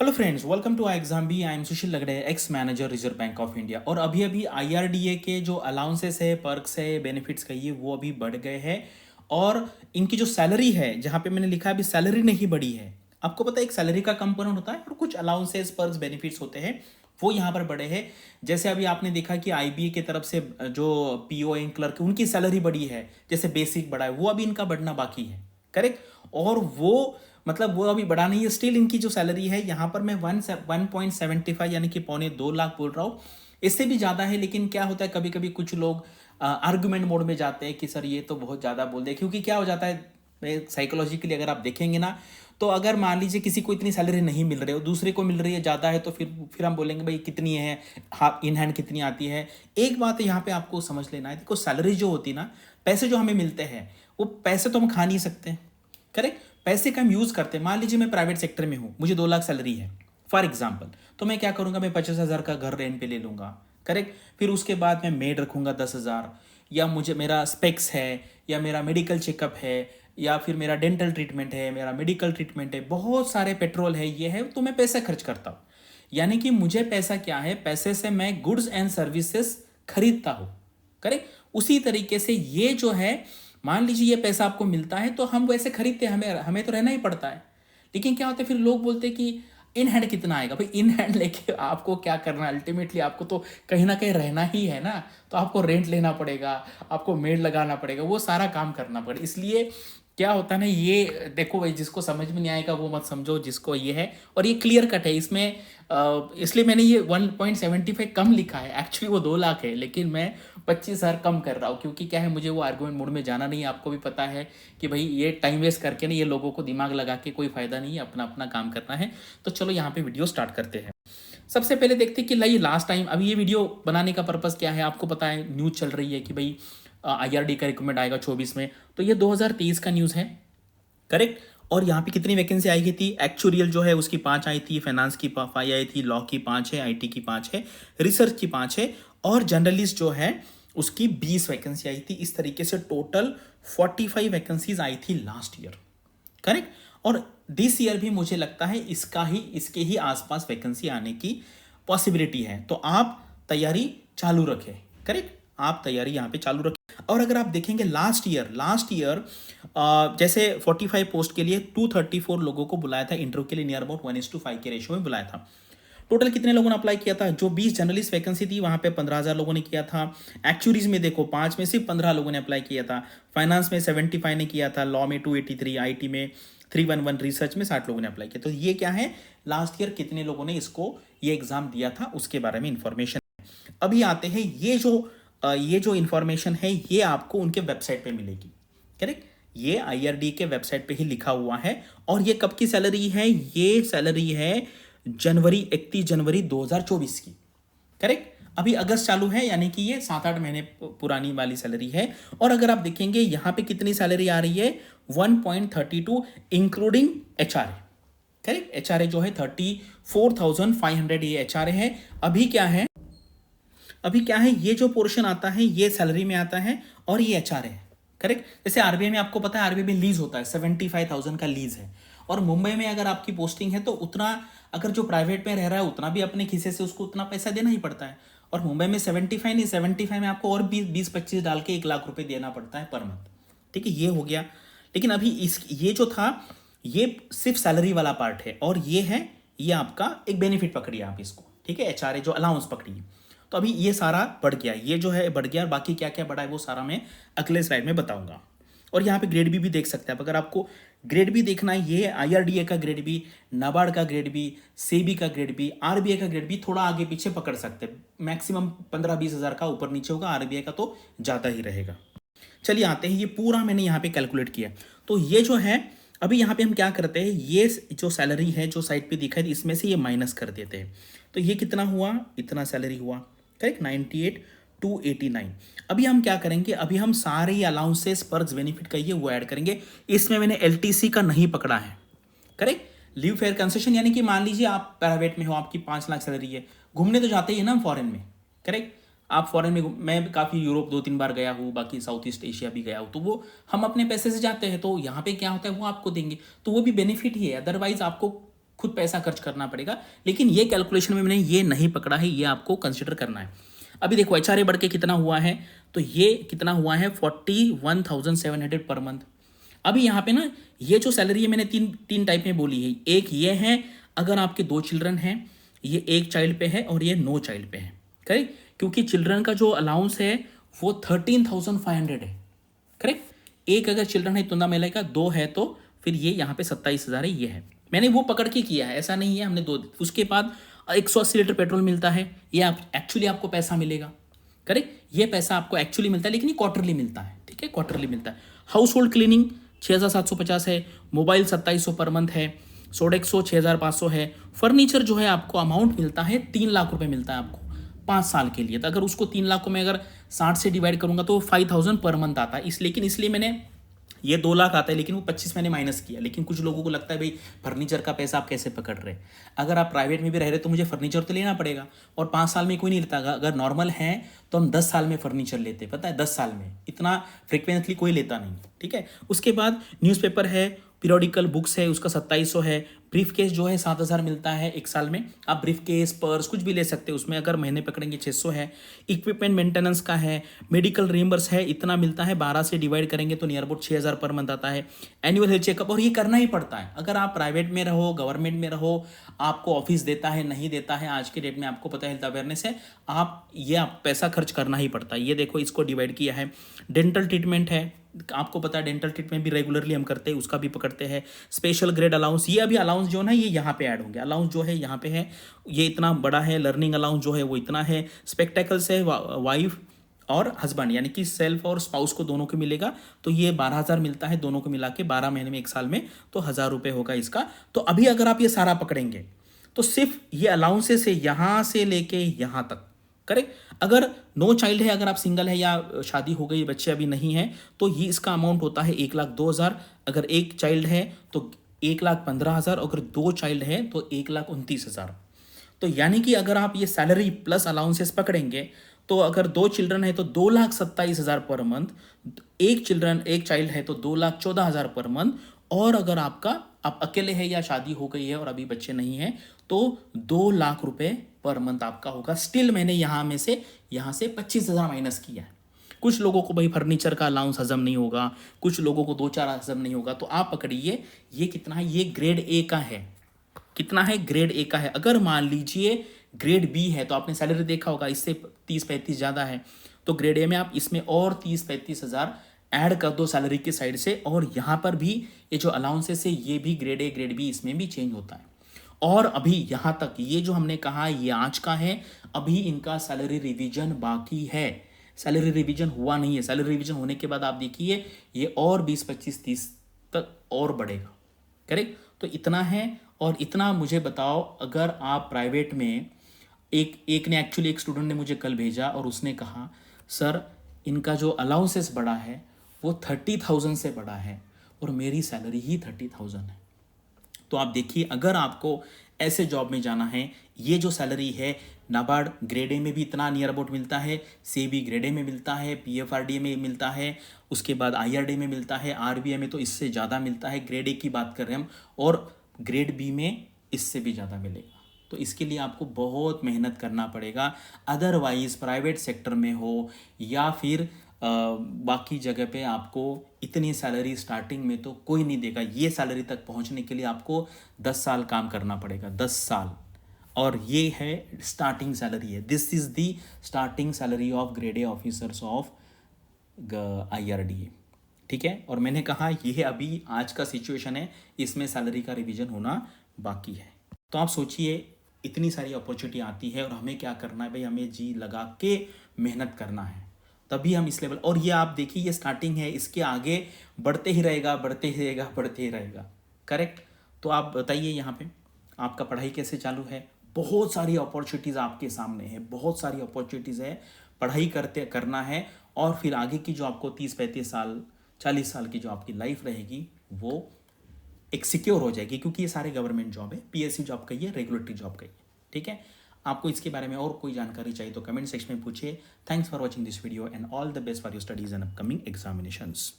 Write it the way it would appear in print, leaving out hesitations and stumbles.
Hello friends, welcome to Exam Bee. I am Sushil Lagade, ex manager Reserve Bank of India. और अभी अभी IRDA के जो अलाउंसेस है, पर्क्स है, बेनिफिट्स कहिए, वो अभी बढ़ गए हैं। और इनकी जो सैलरी है, जहाँ पे मैंने लिखा है अभी सैलरी नहीं बढ़ी है। आपको पता है एक सैलरी का कंपोनेंट होता है और कुछ अलाउंसेस, पर्क्स, बेनिफिट्स होते हैं, वो यहाँ पर बढ़े हैं। जैसे अभी आपने देखा कि आईबीए की तरफ से जो पीओ क्लर्क उनकी सैलरी बढ़ी है, जैसे बेसिक बढ़ा है, वो अभी इनका बढ़ना बाकी है। करेक्ट। और वो मतलब वो अभी बढ़ा नहीं है, स्टिल इनकी जो सैलरी है यहाँ पर मैं 1.75 यानी कि पौने 2 लाख बोल रहा हूँ। इससे भी ज़्यादा है, लेकिन क्या होता है कभी कभी कुछ लोग आर्गुमेंट मोड में जाते हैं कि सर ये तो बहुत ज़्यादा बोल दे, क्योंकि क्या हो जाता है साइकोलॉजिकली अगर आप देखेंगे ना, तो अगर मान लीजिए किसी को इतनी सैलरी नहीं मिल रही है, दूसरे को मिल रही है ज़्यादा है, तो फिर हम बोलेंगे भाई कितनी है, इन हैंड कितनी आती है। एक बात यहाँ पे आपको समझ लेना है, देखो सैलरी जो होती है ना, पैसे जो हमें मिलते हैं, वो पैसे तो हम खा नहीं सकते। करेक्ट। पैसे का हम यूज़ करते हैं। मान लीजिए मैं प्राइवेट सेक्टर में हूँ, मुझे 2 लाख सैलरी है फॉर एग्जाम्पल, तो मैं क्या करूँगा, मैं 50,000 का घर रेंट पे ले लूँगा। करेक्ट। फिर उसके बाद मैं मेड रखूँगा 10,000, या मुझे मेरा स्पेक्स है, या मेरा मेडिकल चेकअप है, या फिर मेरा डेंटल ट्रीटमेंट है, मेरा मेडिकल ट्रीटमेंट है, बहुत सारे पेट्रोल है, ये है, तो मैं पैसा खर्च करता हूँ। यानी कि मुझे पैसा क्या है, पैसे से मैं गुड्स एंड सर्विसेज खरीदता हूँ। करेक्ट। उसी तरीके से ये जो है, मान लीजिए ये पैसा आपको मिलता है तो हम वैसे खरीदते हैं, हमें हमें तो रहना ही पड़ता है। लेकिन क्या होता है, फिर लोग बोलते हैं कि इन हैंड कितना आएगा। भाई इन हैंड लेके आपको क्या करना है, अल्टीमेटली आपको तो कहीं ना कहीं रहना ही है ना। तो आपको रेंट लेना पड़ेगा, आपको मेड लगाना पड़ेगा, वो सारा काम करना पड़ेगा। इसलिए क्या होता है ना, ये देखो भाई, जिसको समझ में नहीं आएगा वो मत समझो, जिसको ये है, और ये क्लियर कट है इसमें। इसलिए मैंने ये 1.75 कम लिखा है, एक्चुअली वो 2 लाख है, लेकिन मैं 25,000 कम कर रहा हूँ, क्योंकि क्या है, मुझे वो आर्गुमेंट मोड में जाना नहीं है। आपको भी पता है कि भाई ये टाइम वेस्ट करके ना, ये लोगों को दिमाग लगा के कोई फायदा नहीं है, अपना अपना काम करना है। तो चलो यहाँ पे वीडियो स्टार्ट करते हैं। सबसे पहले देखते हैं कि लाइए लास्ट टाइम, अभी ये वीडियो बनाने का पर्पज़ क्या है, आपको पता है न्यूज़ चल रही है कि भाई आईआरडी का रिकमेंड आएगा 24 में, तो ये 2023 का न्यूज़ है। करेक्ट। और यहाँ पे कितनी वैकेंसी आई थी, एक्चुरियल जो है उसकी 5 आई थी, फाइनेंस की 5 आई थी, लॉ की 5 है, आईटी की 5 है, रिसर्च की 5 है, और जर्नलिस्ट जो है उसकी 20 वैकेंसी आई थी। इस तरीके से टोटल 45 वैकेंसीज आई थी लास्ट ईयर। करेक्ट। और दिस ईयर भी मुझे लगता है इसके ही आसपास वैकेंसी आने की पॉसिबिलिटी है। तो आप तैयारी चालू रखें। करेक्ट। आप तैयारी यहाँ पे चालू रखें। और अगर आप देखेंगे लास्ट ईयर जैसे 45 पोस्ट के लिए 234 लोगों को बुलाया था इंटरव्यू के लिए, नियर अबाउट 1:5 के रेशियो में बुलाया था। टोटल कितने लोगों ने अप्लाई किया था, जो 20 जर्नलिस्ट वैकेंसी थी वहां पे 15,000 लोगों ने किया था। एक्चुअरीज में देखो 5 में सिर्फ 15 लोगों ने अप्लाई किया था। फाइनेंस में 75 ने किया था, लॉ में 283, आईटी में 311, रिसर्च में 60 लोगों ने अप्लाई किया। तो ये क्या है, लास्ट ईयर कितने लोगों ने इसको ये एग्जाम दिया था उसके बारे में इंफॉर्मेशन। अभी आते हैं, ये जो इंफॉर्मेशन है ये आपको उनके वेबसाइट पे मिलेगी। करेक्ट। ये आईआरडी के वेबसाइट पे ही लिखा हुआ है। और ये कब की सैलरी है, ये सैलरी है 31 जनवरी 2024 की। करेक्ट। अभी अगस्त चालू है, यानी कि ये 7-8 महीने पुरानी वाली सैलरी है। और अगर आप देखेंगे यहाँ पे कितनी सैलरी आ रही है, 1.32 इंक्लूडिंग एचआरए। करेक्ट। एचआरए जो है 34,500 ये एचआरए है। अभी क्या है ये जो पोर्शन आता है ये सैलरी में आता है, और ये एचआरए है। करेक्ट। जैसे आरबीआई में आपको पता है, आरबीआई में लीज होता है, 75,000 का लीज है। और मुंबई में अगर आपकी पोस्टिंग है तो उतना, अगर जो प्राइवेट में रह रहा है उतना भी अपने खीसे से उसको उतना पैसा देना ही पड़ता है। और मुंबई में 75 नहीं, 75 में आपको और 20-25 डाल के 1 लाख रुपए देना पड़ता है पर मंथ। ठीक है, ये हो गया। लेकिन अभी ये जो था, ये सिर्फ सैलरी वाला पार्ट है, और ये आपका एक बेनिफिट पकड़िए आप इसको। ठीक है, एचआरए जो अलाउंस पकड़िए। तो अभी ये सारा बढ़ गया, ये जो है बढ़ गया, और बाकी क्या क्या बढ़ा है वो सारा मैं अगले स्लाइड में बताऊंगा। और यहाँ पे ग्रेड बी भी देख सकते हैं आप, अगर आपको ग्रेड बी देखना है, ये आईआरडीए का ग्रेड बी, नाबार्ड का ग्रेड बी, सेबी का ग्रेड बी, आरबीआई का ग्रेड बी थोड़ा आगे पीछे पकड़ सकते हैं। मैक्सिमम 15-20 हज़ार का ऊपर नीचे होगा, आरबीआई का तो ज़्यादा ही रहेगा। चलिए आते हैं, ये पूरा मैंने यहाँ पे कैलकुलेट किया। तो ये जो है, अभी यहाँ पे हम क्या करते हैं, ये जो सैलरी है जो साइड पे दिखा है इसमें से ये माइनस कर देते हैं। तो ये कितना हुआ, इतना सैलरी हुआ। करेक्ट, 98,289। अभी हम क्या करेंगे, अभी हम सारे अलाउंसेस, पर्क्स, बेनिफिट कहिए वो ऐड करेंगे। इसमें मैंने एलटीसी का नहीं पकड़ा है। करेक्ट। लीव फेयर कंसेशन, यानी कि मान लीजिए आप प्राइवेट में हो, आपकी 5 लाख सैलरी है, घूमने तो जाते ही है ना फॉरेन में। करेक्ट। आप फॉरेन में, मैं काफ़ी यूरोप 2-3 बार गया हूँ, बाकी साउथ ईस्ट एशिया भी गया हूँ, तो वो हम अपने पैसे से जाते हैं, तो यहाँ पे क्या होता है वो आपको देंगे, तो वो भी बेनिफिट ही है। अदरवाइज आपको खुद पैसा खर्च करना पड़ेगा। लेकिन ये कैलकुलेशन में मैंने ये नहीं पकड़ा है, ये आपको कंसिडर करना है। अभी देखो HRA बढ़ के कितना हुआ है, तो ये कितना हुआ है 41,700 पर मंथ। अभी यहाँ पे ना ये जो सैलरी है मैंने तीन टाइप में बोली है। एक ये है अगर आपके 2 चिल्ड्रन हैं, ये 1 चाइल्ड पे है और ये नो चाइल्ड पे है, करेक्ट। क्योंकि चिल्ड्रन का जो अलाउंस है वो 13,500 है, करेक्ट। एक अगर चिल्ड्रन है तुंदा मेले का, 2 है तो फिर ये यहाँ पे 27,000 है, ये है। मैंने वो पकड़ के किया है, ऐसा नहीं है हमने 2। उसके बाद 180 लीटर पेट्रोल मिलता है, ये आप एक्चुअली आपको पैसा मिलेगा, करेक्ट। ये पैसा आपको एक्चुअली मिलता है लेकिन ये क्वार्टरली मिलता है, ठीक है, क्वार्टरली मिलता है। हाउस होल्ड क्लीनिंग 6,750 है, मोबाइल 2,700 पर मंथ है, सोडेक्सो 6,500 है। फर्नीचर जो है आपको अमाउंट मिलता है 3 लाख रुपए मिलता है आपको 5 साल के लिए। तो अगर उसको 3 लाख को मैं अगर 60 से डिवाइड करूंगा तो 5,000 पर मंथ आता है। इसलिए मैंने ये 2 लाख आता है, लेकिन वो 25 मैंने माइनस किया। लेकिन कुछ लोगों को लगता है भाई फर्नीचर का पैसा आप कैसे पकड़ रहे। अगर आप प्राइवेट में भी रह रहे तो मुझे फर्नीचर तो लेना पड़ेगा, और 5 साल में कोई नहीं लेता। अगर नॉर्मल है तो हम 10 साल में फर्नीचर लेते, पता है, 10 साल में, इतना फ्रिक्वेंटली कोई लेता नहीं, ठीक है। उसके बाद न्यूज़पेपर है, पीरियोडिकल बुक्स है, उसका 2700 है। ब्रीफ केस जो है 7,000 मिलता है 1 साल में। आप ब्रीफ केस, पर्स कुछ भी ले सकते हैं उसमें, अगर महीने पकड़ेंगे 600 है। इक्विपमेंट मेंटेनेंस का है, मेडिकल रिम्बर्स है, इतना मिलता है। 12 से डिवाइड करेंगे तो नियर अबाउट 6,000 पर मंथ आता है। एनुअल हेल्थ चेकअप, और ये करना ही पड़ता है। अगर आप प्राइवेट में रहो, गवर्नमेंट में रहो, आपको ऑफिस देता है नहीं देता है, आज के डेट में आपको पता है, हेल्थ अवेयरनेस है, आप पैसा खर्च करना ही पड़ता है। ये देखो इसको डिवाइड किया है। डेंटल ट्रीटमेंट है, आपको पता है डेंटल ट्रीटमेंट भी रेगुलरली हम करते हैं, उसका भी पकड़ते हैं। स्पेशल ग्रेड अलाउंस, ये अभी अलाउंस जो है ये यहाँ पे ऐड होंगे। अलाउंस जो है यहाँ पे है, ये इतना बड़ा है। लर्निंग अलाउंस जो है वो इतना है। स्पेक्टेकल्स है वाइफ और हस्बैंड, यानी कि सेल्फ और स्पाउस को दोनों को मिलेगा, तो ये 12,000 मिलता है दोनों को मिला के 12 महीने में 1 साल में, तो 1,000 रुपये होगा इसका। तो अभी अगर आप ये सारा पकड़ेंगे तो सिर्फ ये अलाउंसेस है यहाँ से लेके यहाँ तक, करेक्ट। अगर नो चाइल्ड है, अगर आप सिंगल है या शादी हो गई, बच्चे अभी नहीं है, तो ये इसका अमाउंट होता है 1,02,000। अगर 1 चाइल्ड है तो 1,15,000, अगर 2 चाइल्ड है तो 1,29,000। तो यानी कि अगर आप ये सैलरी प्लस अलाउंसेस पकड़ेंगे तो अगर 2 चिल्ड्रन है तो 2,27,000 पर मंथ, 1 चाइल्ड है तो 2,14,000 पर मंथ, और अगर आप अकेले हैं या शादी हो गई है और अभी बच्चे नहीं हैं तो 2 लाख रुपए पर मंथ आपका होगा। स्टिल मैंने यहाँ से 25,000 माइनस किया है। कुछ लोगों को भाई फर्नीचर का अलाउंस हजम नहीं होगा, कुछ लोगों को 2-4 हजम नहीं होगा, तो आप पकड़िए ये कितना है, ये ग्रेड ए का है। कितना है, ग्रेड ए का है। अगर मान लीजिए ग्रेड बी है तो आपने सैलरी देखा होगा, इससे 30-35 ज़्यादा है, तो ग्रेड ए में आप इसमें और 30-35 हज़ार ऐड कर दो सैलरी के साइड से। और यहाँ पर भी ये जो अलाउंसेस है ये भी ग्रेड ए ग्रेड बी इसमें भी चेंज होता है। और अभी यहाँ तक ये जो हमने कहा ये आज का है, अभी इनका सैलरी रिवीजन बाकी है। सैलरी रिवीजन हुआ नहीं है। सैलरी रिवीजन होने के बाद आप देखिए ये और 20-25-30 तक और बढ़ेगा, करेक्ट। तो इतना है। और इतना मुझे बताओ, अगर आप प्राइवेट में, एक ने एक्चुअली, एक स्टूडेंट ने मुझे कल भेजा और उसने कहा सर इनका जो अलाउंसेस बढ़ा है वो 30,000 से बढ़ा है और मेरी सैलरी ही 30,000 है। तो आप देखिए, अगर आपको ऐसे जॉब में जाना है, ये जो सैलरी है नाबार्ड ग्रेड ए में भी इतना नियर अबाउट मिलता है, सीबी ग्रेड ए में मिलता है, पीएफआरडीए में मिलता है, उसके बाद आईआरडी में मिलता है, आरबीआई में तो इससे ज़्यादा मिलता है। ग्रेड ए की बात कर रहे हैं हम, और ग्रेड बी में इससे भी ज़्यादा मिलेगा। तो इसके लिए आपको बहुत मेहनत करना पड़ेगा। अदरवाइज प्राइवेट सेक्टर में हो या फिर बाकी जगह पे आपको इतनी सैलरी स्टार्टिंग में तो कोई नहीं देगा। ये सैलरी तक पहुंचने के लिए आपको 10 साल काम करना पड़ेगा, 10 साल। और ये है स्टार्टिंग सैलरी है। This is the starting salary of grade A officers of IRDA, ठीक है। और मैंने कहा ये अभी आज का सिचुएशन है, इसमें सैलरी का रिवीजन होना बाकी है। तो आप सोचिए, इतनी सारी अपॉर्चुनिटी आती है और हमें क्या करना है भाई, हमें जी लगा के मेहनत करना है, तभी हम इस लेवल। और ये आप देखिए ये स्टार्टिंग है, इसके आगे बढ़ते ही रहेगा, बढ़ते ही रहेगा, बढ़ते ही रहेगा, करेक्ट। तो आप बताइए यहाँ पे आपका पढ़ाई कैसे चालू है। बहुत सारी अपॉर्चुनिटीज़ आपके सामने है, बहुत सारी अपॉर्चुनिटीज़ है। पढ़ाई करना है और फिर आगे की जो आपको 30-35 साल 40 साल की जो आपकी लाइफ रहेगी वो एक सिक्योर हो जाएगी, क्योंकि ये सारे गवर्नमेंट जॉब है, PSC जॉब कहिए, रेगुलेटरी जॉब कहिए, ठीक है। आपको इसके बारे में और कोई जानकारी चाहिए तो कमेंट सेक्शन में पूछिए। Thanks for watching this video and all the best for your studies and upcoming examinations.